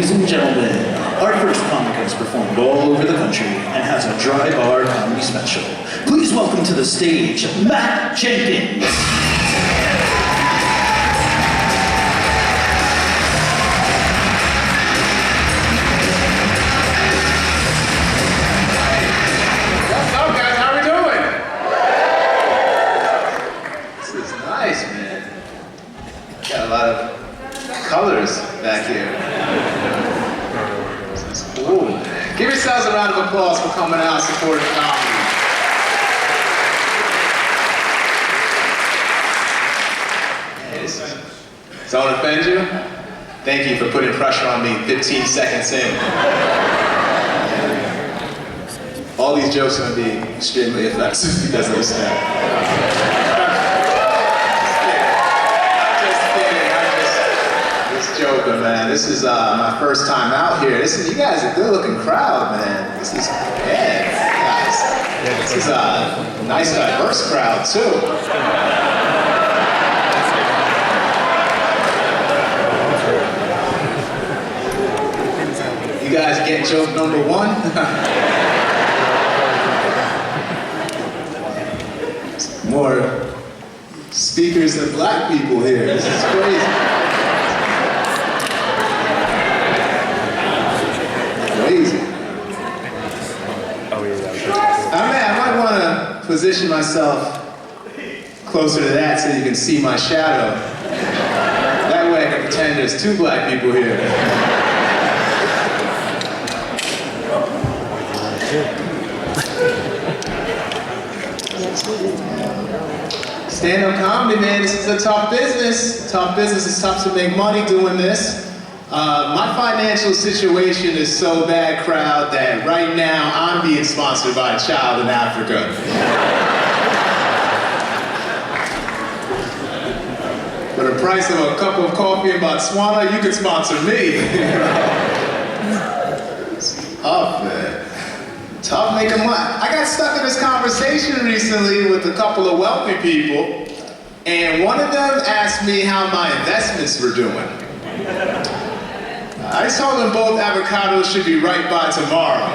Ladies and gentlemen, our first comic has performed all over the country and has a dry bar comedy special. Please welcome to the stage, Matt Jenkins. What's up, guys? How we doing? This is nice, man. Got a lot of colors back here. This is cool, man. Give yourselves a round of applause for coming out and supporting comedy. Don't offend you? Thank you for putting pressure on me 15 seconds in. All these jokes are going to be extremely offensive because of this now. I'm just joking, man. This is my first time out here. You guys are a good-looking crowd, man. This is, guys. This is a nice, diverse crowd, too. You guys get joke number one? More speakers than black people here. This is crazy. Crazy. I might want to position myself closer to that so you can see my shadow. That way I can pretend there's two black people here. Stand-up comedy, man, this is a tough business. Tough business, it's tough to make money doing this. My financial situation is so bad, crowd, that right now I'm being sponsored by a child in Africa. For the price of a cup of coffee in Botswana, you can sponsor me. It's tough, man. Tough making money. I got stuck in this conversation recently with a couple of wealthy people, and one of them asked me how my investments were doing. I told them both avocados should be right by tomorrow.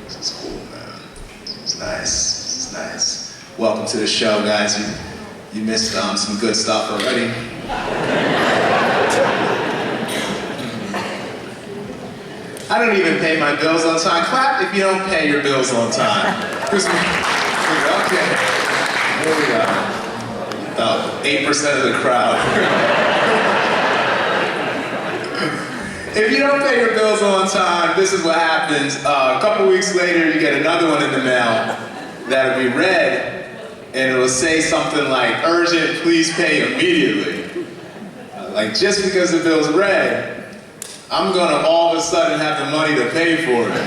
This is cool, man. This is nice. This is nice. Welcome to the show, guys. You missed some good stuff already. I don't even pay my bills on time. Clap if you don't pay your bills on time. Okay. There we go. About 8% of the crowd. If you don't pay your bills on time, this is what happens. A couple weeks later, you get another one in the mail that'll be red, and it'll say something like, urgent, please pay immediately. Like, just because the bill's red, I'm gonna all of a sudden have the money to pay for it.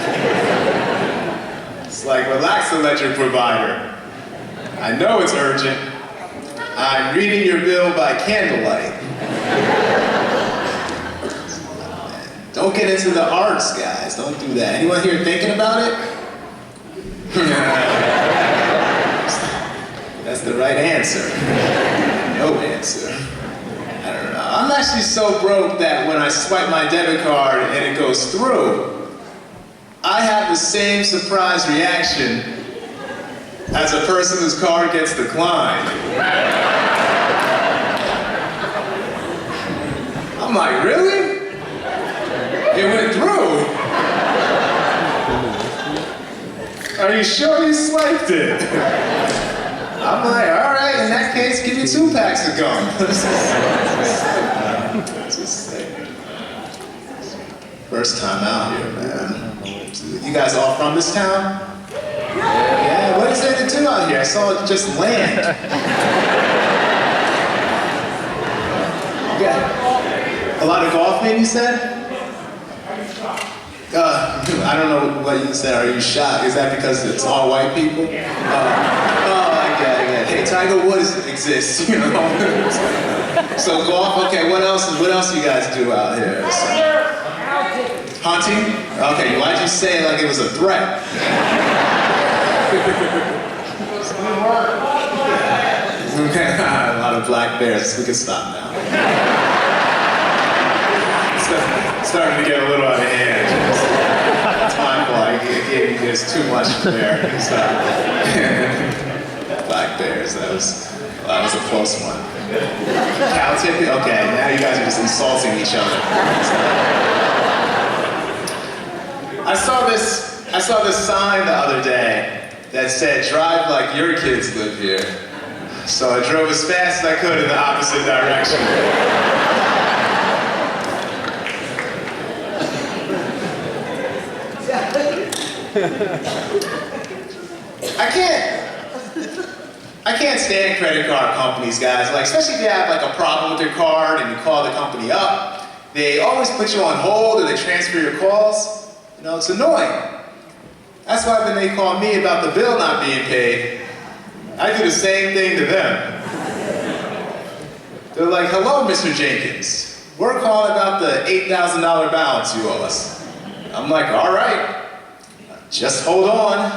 It's like, relax, electric provider. I know it's urgent. I'm reading your bill by candlelight. Don't get into the arts, guys. Don't do that. Anyone here thinking about it? That's the right answer. No answer. I don't know. I'm actually so broke that when I swipe my debit card and it goes through, I have the same surprise reaction as a person whose card gets declined. I'm like, really? It went through? Are you sure you swiped it? I'm like, all right, in that case, give me 2 packs of gum. First time out here, man. You guys all from this town? Yeah, what is there to do out here? I saw just land. Yeah. A lot of golfing, you said? I don't know what you said. Are you shocked? Is that because it's all white people? I get it. Hey, Tiger Woods exists, you know? So golf, okay, what else do you guys do out here? Hunting? Okay, why'd you say it like it was a threat? Okay, a lot of black bears. We can stop now. It's starting to get a little out of hand. It's my fault. There's too much there. Black bears. That was a close one. Cow tipping? Okay, now you guys are just insulting each other. I saw this sign the other day that said, "Drive like your kids live here." So I drove as fast as I could in the opposite direction. I can't stand credit card companies, guys. Like, especially if you have like a problem with your card and you call the company up, they always put you on hold or they transfer your calls. You know, it's annoying. That's why when they call me about the bill not being paid, I do the same thing to them. They're like, "Hello, Mr. Jenkins. We're calling about the $8,000 balance you owe us." I'm like, "All right, just hold on."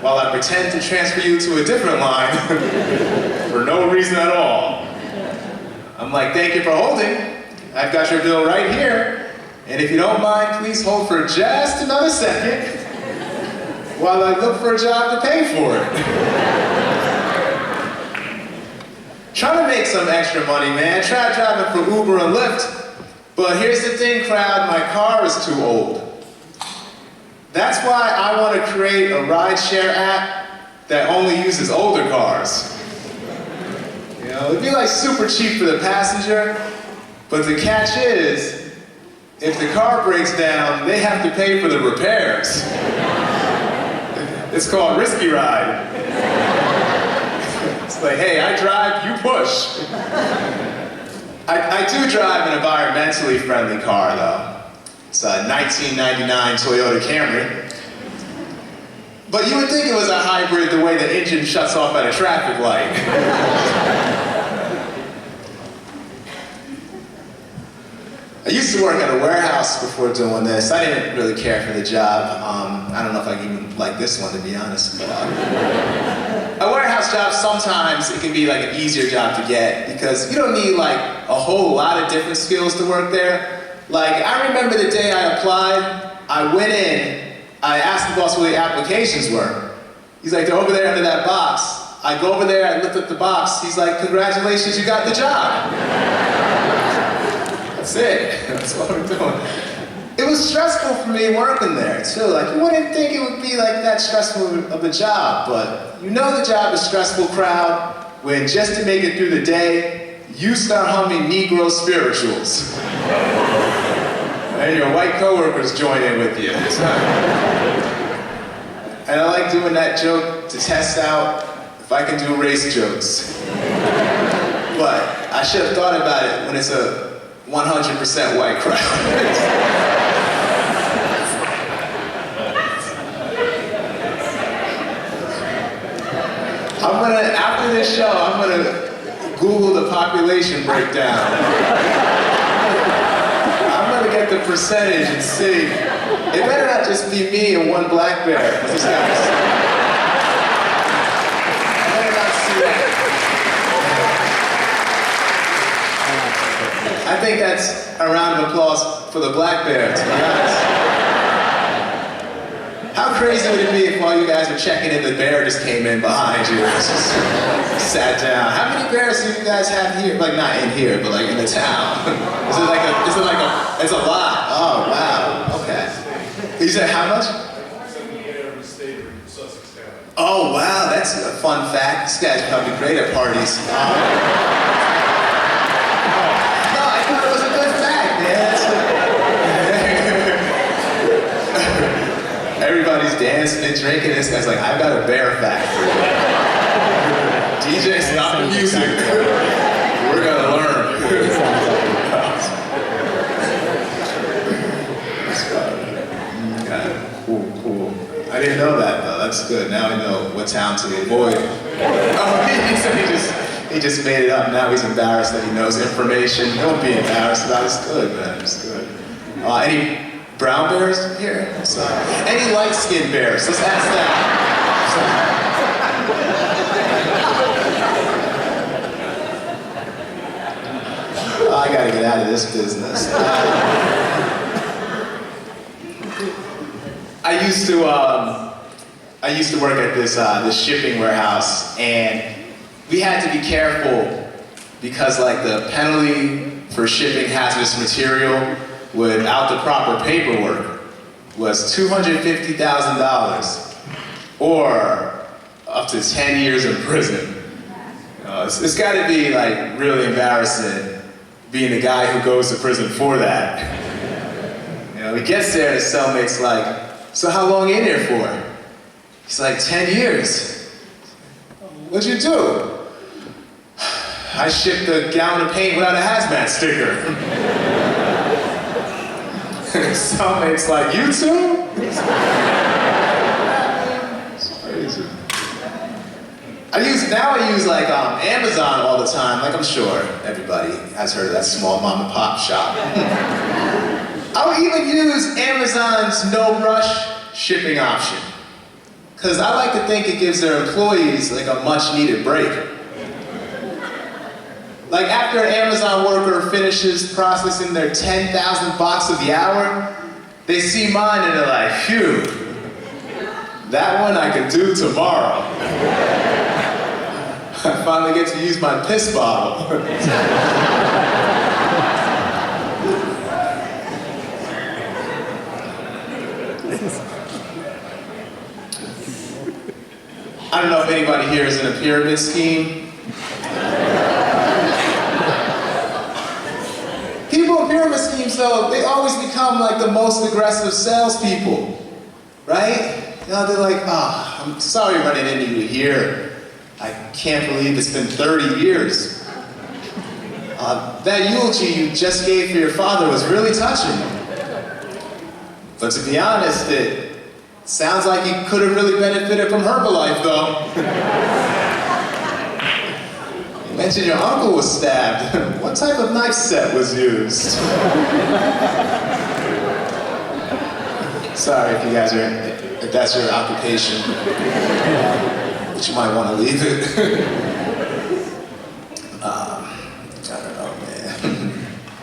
While I pretend to transfer you to a different line for no reason at all. I'm like, "Thank you for holding. I've got your bill right here. And if you don't mind, please hold for just another second while I look for a job to pay for it." Trying to make some extra money, man. Try driving for Uber and Lyft. But here's the thing, crowd, my car is too old. That's why I want to create a rideshare app that only uses older cars. You know, it'd be like super cheap for the passenger, but the catch is, if the car breaks down, they have to pay for the repairs. It's called Risky Ride. It's like, hey, I drive, you push. I do drive an environmentally friendly car, though. It's a 1999 Toyota Camry. But you would think it was a hybrid the way the engine shuts off at a traffic light. I used to work at a warehouse before doing this. I didn't really care for the job. I don't know if I even like this one, to be honest. But, a warehouse job, sometimes it can be like an easier job to get because you don't need like a whole lot of different skills to work there. Like, I remember the day I applied, I went in, I asked the boss where the applications were. He's like, "They're over there under that box." I go over there, I lift up the box. He's like, "Congratulations, you got the job." That's it. That's what I'm doing. It was stressful for me working there, too. Like, you wouldn't think it would be like that stressful of a job, but you know the job is stressful, crowd, when just to make it through the day, you start humming Negro spirituals. And your white coworkers join in with you. And I like doing that joke to test out if I can do race jokes. But I should have thought about it when it's a 100% white crowd. After this show, I'm gonna Google the population breakdown. I'm gonna get the percentage and see. It better not just be me and one black bear. These guys. I better not see that. I think that's a round of applause for the black bear, to be honest. How crazy would it be if while you guys were checking in, the bear just came in behind you and just sat down? How many bears do you guys have here? Like, not in here, but like in the town. It's a lot. Oh, wow, okay. You said how much? Oh, wow, that's a fun fact. This guy's probably great at parties. No, I thought it was a good fact, man. Everybody's dancing and drinking. This guy's like, "I've got a bear fact for you." DJ, stop the music. We're gonna learn. Cool. I didn't know that though. That's good. Now I know what town to avoid. Oh, he just made it up. Now he's embarrassed that he knows information. Don't be embarrassed about it. It's good, man. It's good. Any brown bears here? Any light-skinned bears? Let's ask that. out of this business. I used to work at this shipping warehouse, and we had to be careful because like the penalty for shipping hazardous material without the proper paperwork was $250,000 or up to 10 years in prison. It's got to be like really embarrassing being the guy who goes to prison for that. He gets there and his cellmate's like, "So how long you in here for?" He's like, 10 years. "What'd you do?" "I shipped a gallon of paint without a hazmat sticker." Cellmate's like, "You too?" It's crazy. I use like Amazon all the time. Like I'm sure everybody has heard of that small mom and pop shop. I would even use Amazon's no rush shipping option, because I like to think it gives their employees like a much needed break. Like after an Amazon worker finishes processing their 10,000 box of the hour, they see mine and they're like, "Phew, that one I could do tomorrow." I finally get to use my piss bottle. I don't know if anybody here is in a pyramid scheme. People in pyramid schemes, though, they always become like the most aggressive salespeople, right? They're like, "Oh, I'm sorry running into you here. I can't believe it's been 30 years. That eulogy you just gave for your father was really touching. But to be honest, it sounds like you could have really benefited from Herbalife, though. You mentioned your uncle was stabbed. What type of knife set was used?" Sorry if you guys if that's your occupation. But you might want to leave it. I don't know, man.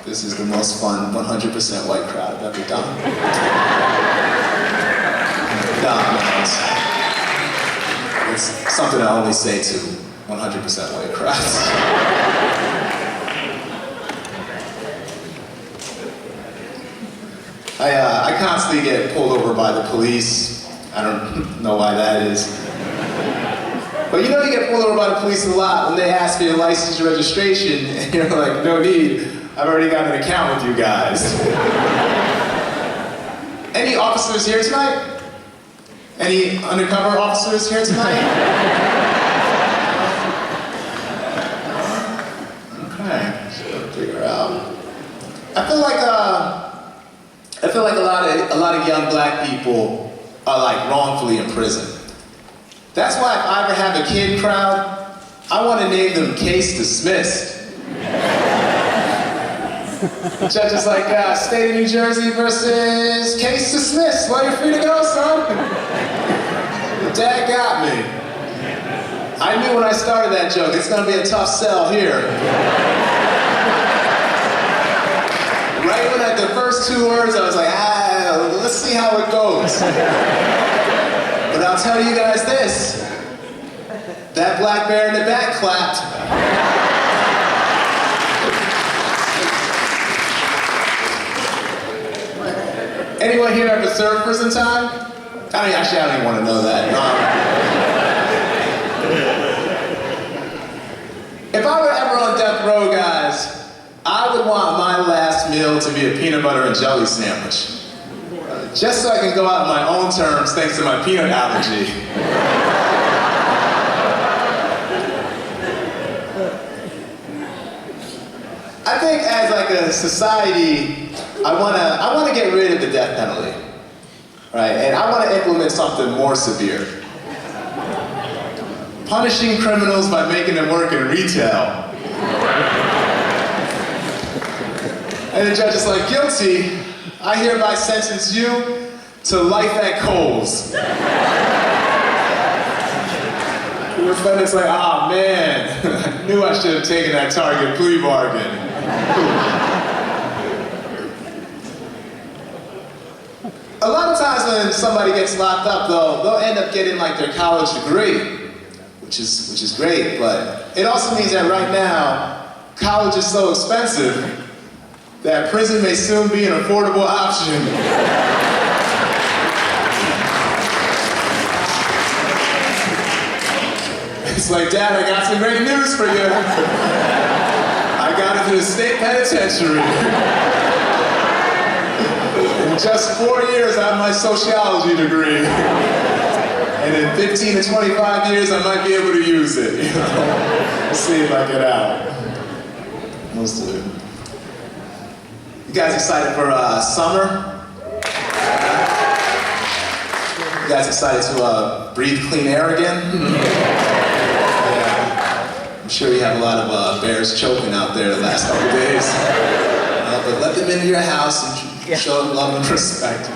This is the most fun 100% white crowd I've ever done. It's something I only say to 100% white crowds. I constantly get pulled over by the police. I don't know why that is. But you get pulled over by the police a lot when they ask for your license and registration, and you're like, "No need, I've already got an account with you guys." Any officers here tonight? Any undercover officers here tonight? Okay, so figure out. I feel like a lot of young black people are like wrongfully in prison. That's why if I ever have a kid crowd, I want to name them Case Dismissed. The judge is like, "State of New Jersey versus Case Dismissed. Well, you're free to go, son." Dad got me. I knew when I started that joke, it's gonna be a tough sell here. Right when at the first 2 words, I was like, let's see how it goes. But I'll tell you guys this, that black bear in the back clapped. Anyone here ever served prison time? I don't even want to know that. If I were ever on death row, guys, I would want my last meal to be a peanut butter and jelly sandwich. Just so I can go out on my own terms thanks to my peanut allergy. I think as like a society, I wanna get rid of the death penalty. Right? And I want to implement something more severe. Punishing criminals by making them work in retail. And the judge is like, "Guilty. I hereby sentence you to life at Kohl's." The defendant's like, "Ah, man, I knew I should have taken that Target plea bargain." A lot of times when somebody gets locked up, though, they'll end up getting like their college degree, which is great, but it also means that right now, college is so expensive that prison may soon be an affordable option. It's like, Dad, I got some great news for you. I got into the state penitentiary. In just 4 years, I have my sociology degree. And in 15 to 25 years, I might be able to use it. You know? Let's see if I get out. Let's do it. You guys excited for summer? You guys excited to breathe clean air again? Yeah. I'm sure you have a lot of bears choking out there the last couple days. But let them into your house and show them love and respect.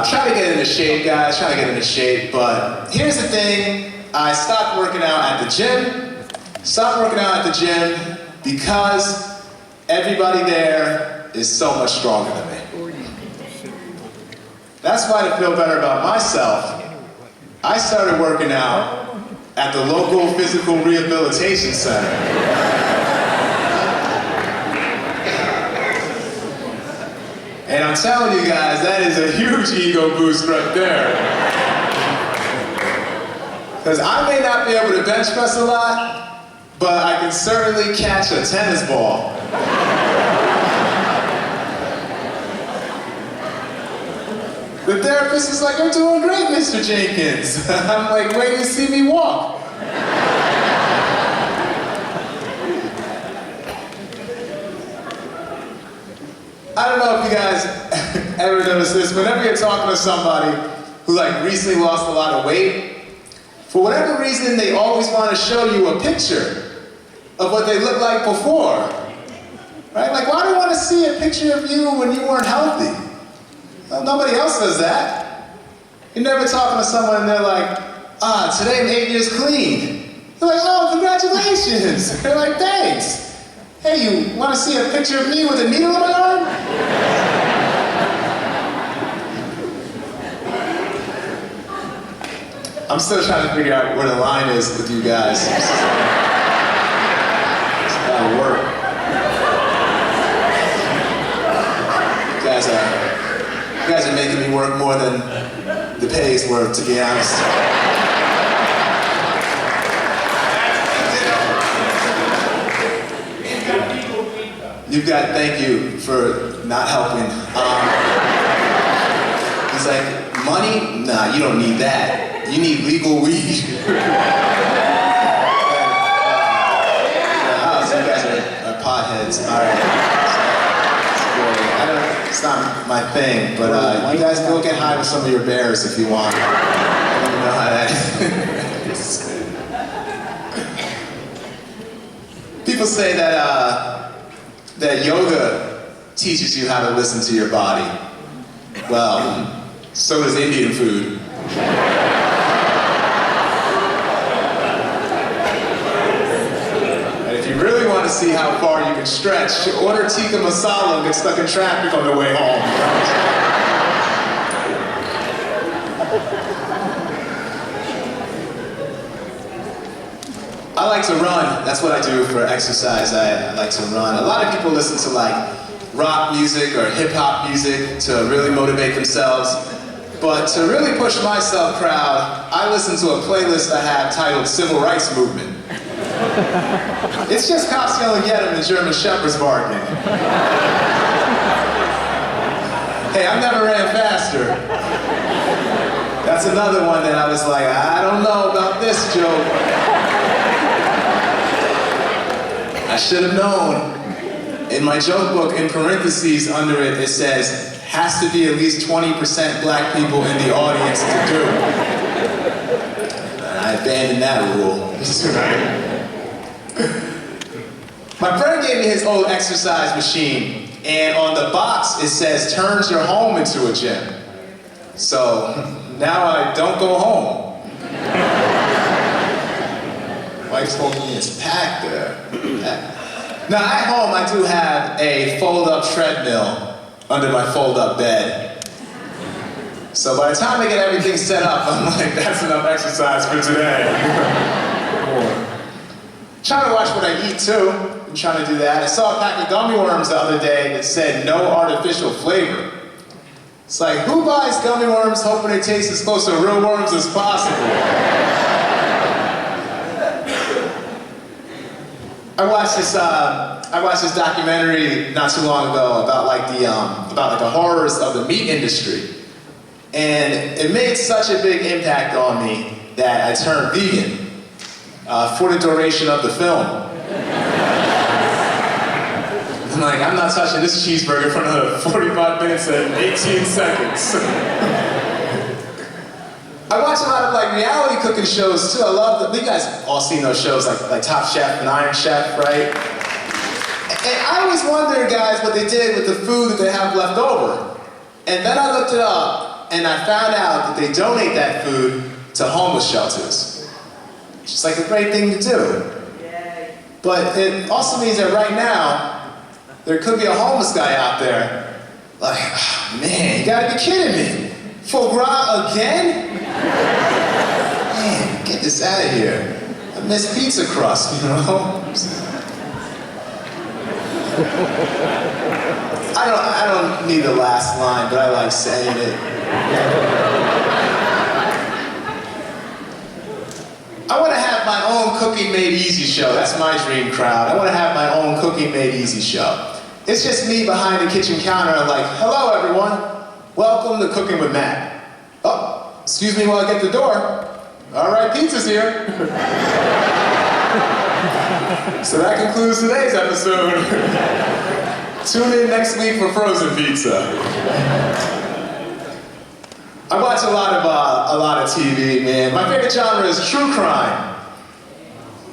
Try to get into shape, guys. Try to get into shape. But here's the thing. I stopped working out at the gym. Stopped working out at the gym because everybody there is so much stronger than me. That's why, to feel better about myself, I started working out at the local physical rehabilitation center. And I'm telling you guys, that is a huge ego boost right there. Because I may not be able to bench press a lot, but I can certainly catch a tennis ball. The therapist is like, "You're doing great, Mr. Jenkins." I'm like, "Wait to see me walk." I don't know if you guys ever noticed this, whenever you're talking to somebody who like recently lost a lot of weight, for whatever reason, they always want to show you a picture of what they looked like before. Right? Like, why do you want to see a picture of you when you weren't healthy? Well, nobody else does that. You're never talking to someone and they're like, today I'm 8 years clean. They're like, "Oh, congratulations." They're like, "Thanks. Hey, you want to see a picture of me with a needle in my arm?" I'm still trying to figure out where the line is with you guys. It's gotta work. You guys are making me work more than the pay is worth, to be honest. Thank you for not helping. He's like, "Money? Nah, you don't need that. You need legal weed." So you guys are potheads. All right. It's not my thing, but you guys go get high with some of your bears if you want. I don't know how that is. People say that yoga teaches you how to listen to your body. Well, so does Indian food. And if you really want to see how far you can stretch, order tikka masala and get stuck in traffic on the way home. I like to run. That's what I do for exercise. I like to run. A lot of people listen to like rock music or hip hop music to really motivate themselves. But to really push my self-crowd, I listen to a playlist I have titled Civil Rights Movement. It's just cops yelling "Get him" and German shepherds barking. Hey, I've never ran faster. That's another one that I was like, I don't know about this joke. I should have known. In my joke book, in parentheses under it, it says, "Has to be at least 20% black people in the audience to do." And I abandoned that rule. My friend gave me his old exercise machine, and on the box it says, "Turns your home into a gym." So now I don't go home. Wife told me it's packed there. Now at home I do have a fold-up treadmill under my fold-up bed. So by the time I get everything set up, I'm like, that's enough exercise for today. Trying to watch what I eat too. I'm trying to do that. I saw a pack of gummy worms the other day that said no artificial flavor. It's like, who buys gummy worms hoping they taste as close to real worms as possible? I watched this documentary not too long ago about the horrors of the meat industry. And it made such a big impact on me that I turned vegan for the duration of the film. I'm like, I'm not touching this cheeseburger for another 45 minutes and 18 seconds. I watch a lot of like reality cooking shows too. I love them. You guys all seen those shows like Top Chef and Iron Chef, right? And I always wondered, guys, what they did with the food that they have left over. And then I looked it up and I found out that they donate that food to homeless shelters. It's just like a great thing to do. But it also means that right now, there could be a homeless guy out there, like, oh, man, you gotta be kidding me. Foie gras again? Man, get this out of here. I miss pizza crust, you know? I don't need the last line, but I like saying it. I want to have my own Cooking Made Easy show. That's my dream crowd. I want to have my own Cooking Made Easy show. It's just me behind the kitchen counter like, hello everyone, welcome to Cooking with Matt. Oh, excuse me while I get the door. All right, pizza's here. So that concludes today's episode. Tune in next week for frozen pizza. I watch a lot of TV, man. My favorite genre is true crime.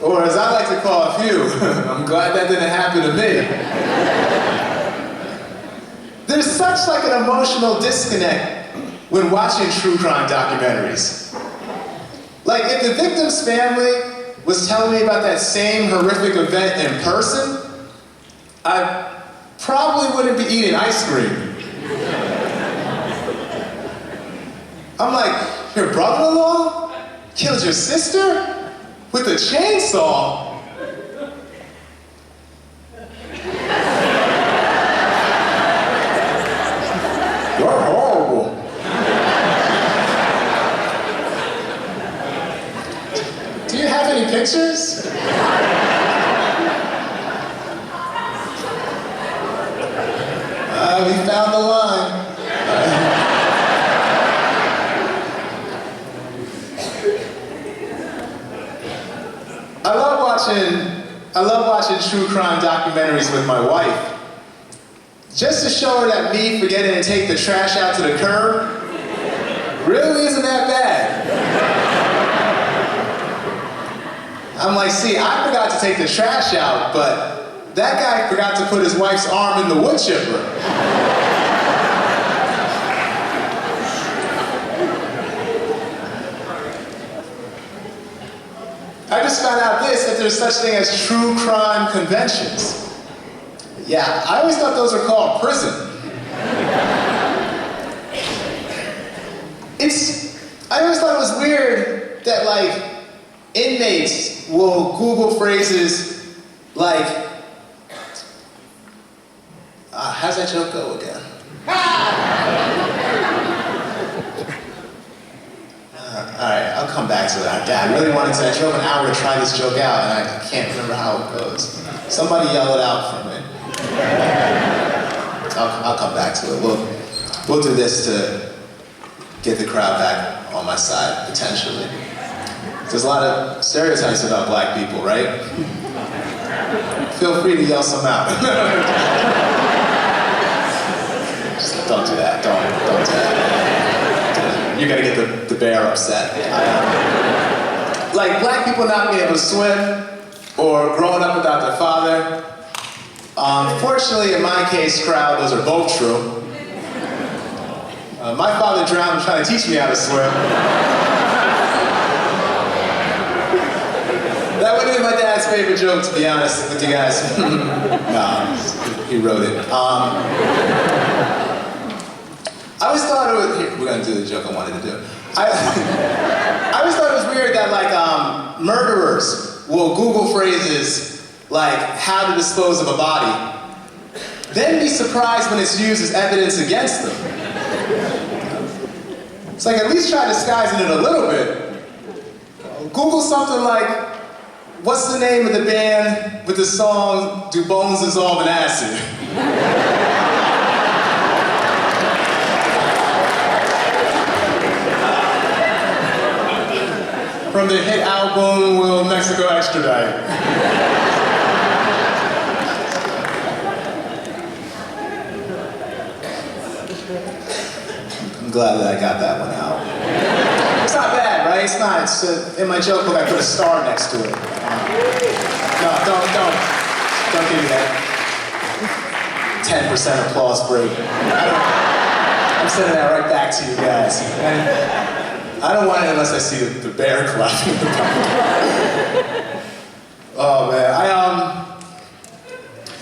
Or as I like to call a few, I'm glad that didn't happen to me. There's such like an emotional disconnect when watching true crime documentaries. Like if the victim's family was telling me about that same horrific event in person, I probably wouldn't be eating ice cream. I'm like, your brother-in-law killed your sister with a chainsaw? You're horrible. Do you have any pictures? We found the line. I love watching true crime documentaries with my wife. Just to show her that me forgetting to take the trash out to the curb really isn't that bad. I'm like, see, I forgot to take the trash out, but that guy forgot to put his wife's arm in the wood chipper. I just found out that there's such thing as true crime conventions. Yeah, I always thought those were called prison. I always thought it was weird that like inmates will Google phrases like, how's that joke go again? Alright, I'll come back to that. I really wanted to, I drove an hour to try this joke out and I can't remember how it goes. Somebody yell it out for me. I'll come back to it. We'll do this to get the crowd back on my side, potentially. There's a lot of stereotypes about black people, right? Feel free to yell some out. Just don't do that. Don't do that. You're gonna get the bear upset. Like black people not being able to swim or growing up without their father. Fortunately, in my case, crowd, those are both true. My father drowned trying to teach me how to swim. That would have been my dad's favorite joke, to be honest with you guys. No, he wrote it. it was, here, we're gonna do the joke I wanted to do. I always thought it was weird that like murderers will Google phrases like how to dispose of a body, then be surprised when it's used as evidence against them. It's like at least try disguising it a little bit. Google something like, what's the name of the band with the song Do Bones Dissolve in Acid? From the hit album Will Mexico Extradite? I'm glad that I got that one out. It's not bad, right? It's not. It's, in my joke book, I put a star next to it. No, don't give me that 10% applause break. I'm sending that right back to you guys. I don't want it unless I see the bear clapping. Oh man,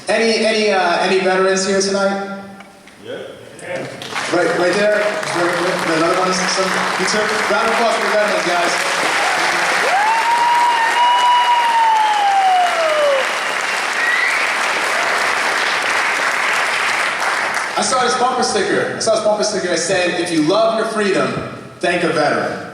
any veterans here tonight? Yeah. Right there. Another one. You too. Round of applause for the veterans, guys. I saw this bumper sticker. That said, "If you love your freedom, thank a veteran."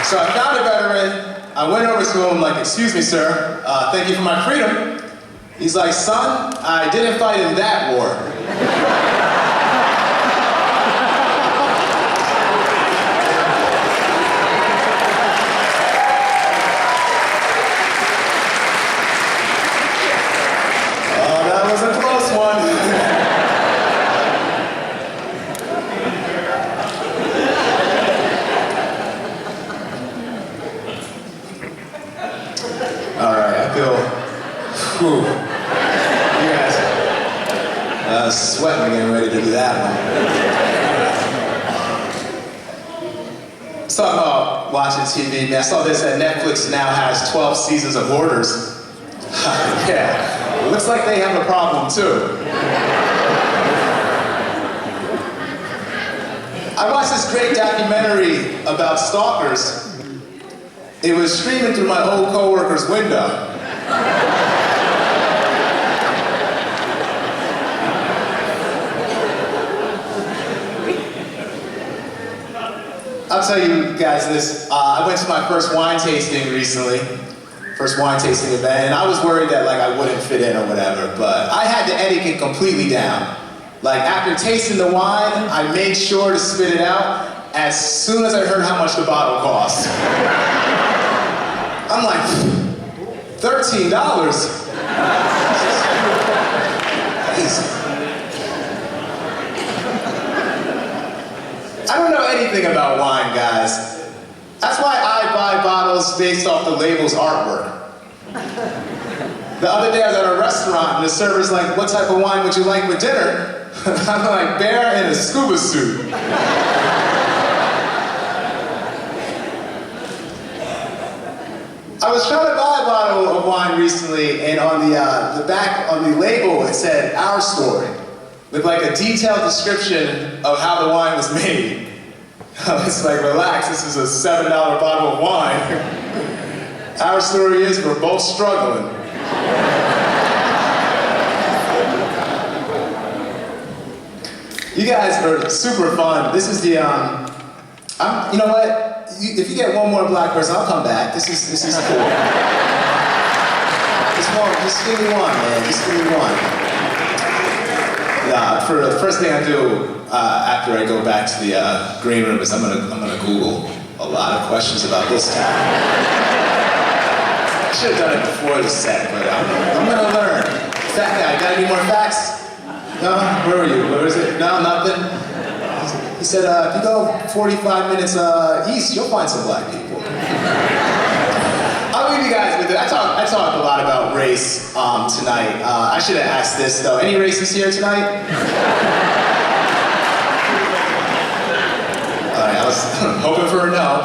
So I found a veteran. I went over to him like, "Excuse me, sir. Thank you for my freedom." He's like, "Son, I didn't fight in that war." Oh, that was a close one. All right, I feel, whew. You guys, I was sweating getting ready to do that one. Let's talk about watching TV, man. I saw this that Netflix now has 12 seasons of Hoarders. Yeah, it looks like they have a problem too. I watched this great documentary about stalkers. It was streaming through my old coworker's window. I'll tell you guys this. I went to my first wine tasting recently. First wine tasting event, and I was worried that like I wouldn't fit in or whatever, but I had the etiquette completely down. Like after tasting the wine, I made sure to spit it out as soon as I heard how much the bottle cost. I'm like, $13? I don't know anything about wine, guys. That's why I buy bottles based off the label's artwork. The other day I was at a restaurant and the server's like, "What type of wine would you like with dinner?" I'm like, "Bear in a scuba suit." I was trying to buy a bottle of wine recently, and on the back, on the label, it said, "Our story," with like a detailed description of how the wine was made. I was like, "Relax, this is a $7 bottle of wine." Our story is we're both struggling. You guys are super fun. This is the, you know what? If you get one more black person, I'll come back. This is cool. Just give me one, man. Just give me one. For the first thing I do after I go back to the green room is I'm gonna Google a lot of questions about this town. I should have done it before the set, but I'm gonna learn. Fat guy, got any more facts? No? Where were you? Where is it? No, nothing? He said, if you go 45 minutes east, you'll find some black people. I'll leave you guys with it. I talked a lot about race tonight. I should have asked this though. Any racists here tonight? All right, I was hoping for a no.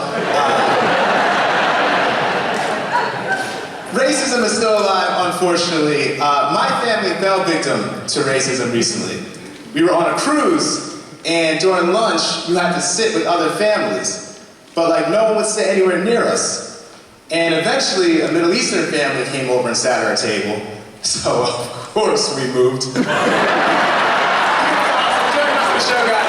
Race is racism is still alive, unfortunately. My family fell victim to racism recently. We were on a cruise, and during lunch, you had to sit with other families. But like, no one would sit anywhere near us. And eventually, a Middle Eastern family came over and sat at our table. So, of course, we moved. Sure, guys.